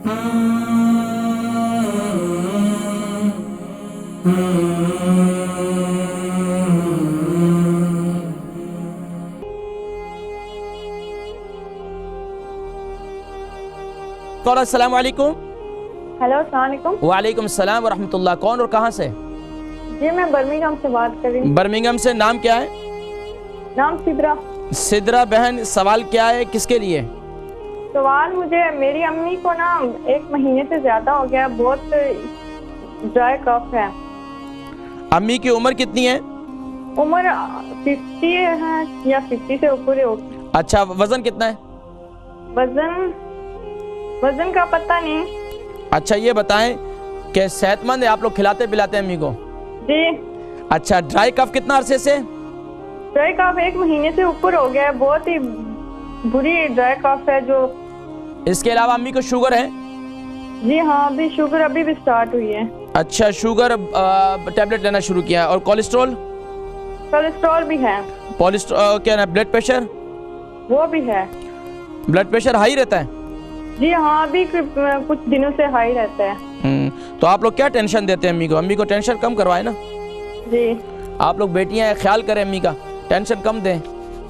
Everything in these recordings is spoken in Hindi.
अस्सलाम वालेकुम। हेलो, अस्सलाम वालेकुम। वालेकुम सलाम वरहमतुल्लाह। कौन और कहाँ से? जी, मैं बर्मिंघम से बात कर रही हूँ। बर्मिंघम से। नाम क्या है? नाम सिद्रा। सिद्रा बहन, सवाल क्या है, किसके लिए? सवाल मुझे, मेरी अम्मी को ना 1 महीने से ज्यादा हो गया, बहुत ड्राई कफ है। अम्मी की उम्र कितनी है? उम्र 50 है या 50 से ऊपर है। अच्छा, वजन कितना है? वजन का पता नहीं। अच्छा, ये बताएं कि सेहतमंद है, आप लोग खिलाते पिलाते हैं अम्मी को? जी। अच्छा, ड्राई कफ कितना अरसे से? ड्राई कफ 1 महीने से ऊपर हो गया है, बहुत ही बुरी ड्राई कफ है जो। इसके अलावा अम्मी को शुगर है? जी हाँ, अभी शुगर अभी भी स्टार्ट हुई है। अच्छा, शुगर टैबलेट लेना शुरू किया। और कोलेस्ट्रॉल? कोलेस्ट्रॉल भी है। क्या ना, ब्लड प्रेशर? वो भी है। ब्लड प्रेशर हाई रहता है? जी हाँ, अभी कुछ दिनों से हाई रहता है। तो आप लोग क्या टेंशन देते हैं अम्मी को? अम्मी को टेंशन कम करवाए ना जी। आप लोग बेटियां हैं, ख्याल करें अम्मी का, टेंशन कम दें,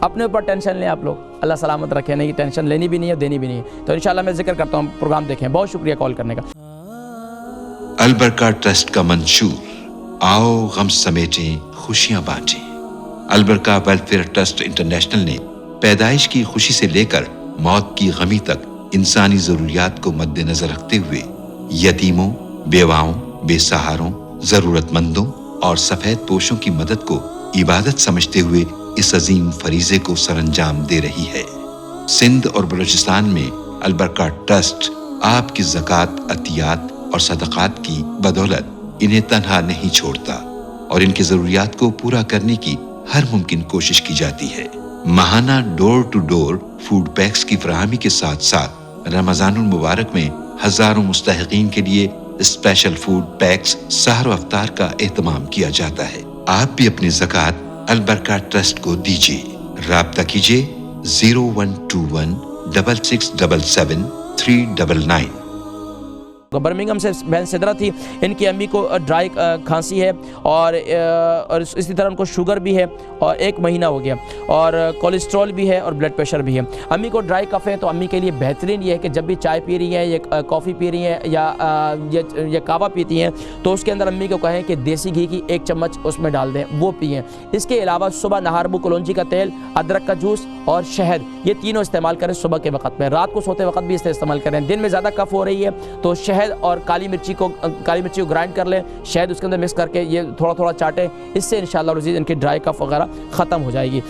अपने ऊपर टेंशन लें आप लोग। अल्लाह सलामत रखे, नहीं टेंशन लेनी भी नहीं है, देनी भी नहीं है। तो इंशाल्लाह मैं जिक्र करता हूँ, प्रोग्राम देखें। बहुत शुक्रिया कॉल करने का। अल बरका ट्रस्ट का मंशूर, आओ गम समेटें खुशियां बांटें। अल बरका वेलफेयर ट्रस्ट इंटरनेशनल ने पैदाइश की खुशी से लेकर मौत की गमी तक इंसानी जरूरियात को मद्देनजर रखते हुए यतीमों, बेवाओं, बेसहारों, जरूरतमंदों और सफेद पोशों की मदद को इबादत समझते हुए इस अजीम फरीजे को सरअंजाम दे रही है। सिंध और बलूचिस्तान में अल बरका ट्रस्ट आपकी ज़कात, अतियात और सदक़ात की बदौलत इन्हें तन्हा नहीं छोड़ता और इनकी जरूरियात को पूरा करने की हर मुमकिन कोशिश की जाती है। माहाना door to door food packs की फराहमी के साथ साथ रमजानुल मुबारक में हजारों मुस्तहिकीन के लिए स्पेशल फूड पैक्स सहर व अफ्तार का एहतमाम किया जाता है। आप भी अपनी ज़कात अल बरका ट्रस्ट को दीजिए। राब्ता कीजिए 0121 6677 399। बर्मिंघम से बहन सिद्रा थी, इनकी अम्मी को ड्राई खांसी है और इसी तरह उनको शुगर भी है और 1 महीना हो गया, और कोलेस्ट्रॉल भी है और ब्लड प्रेशर भी है। अम्मी को ड्राई कफ है, तो अम्मी के लिए बेहतरीन ये है कि जब भी चाय पी रही है या कॉफ़ी पी रही है या कावा पीती हैं, तो उसके अंदर अम्मी को कहें कि देसी घी की 1 चम्मच उसमें डाल दें, वो पिएँ। इसके अलावा सुबह नहारबू कलौंजी का तेल, अदरक का जूस और शहद, ये तीनों इस्तेमाल करें सुबह के वक्त में। रात को सोते वक्त भी इसे इस्तेमाल करें। दिन में ज़्यादा कफ हो रही है तो शहद और काली मिर्ची को ग्राइंड कर लें, शहद उसके अंदर मिक्स करके ये थोड़ा थोड़ा चाटें। इससे इंशाअल्लाह रज़ीज़ इनकी ड्राई कफ वगैरह ख़त्म हो जाएगी।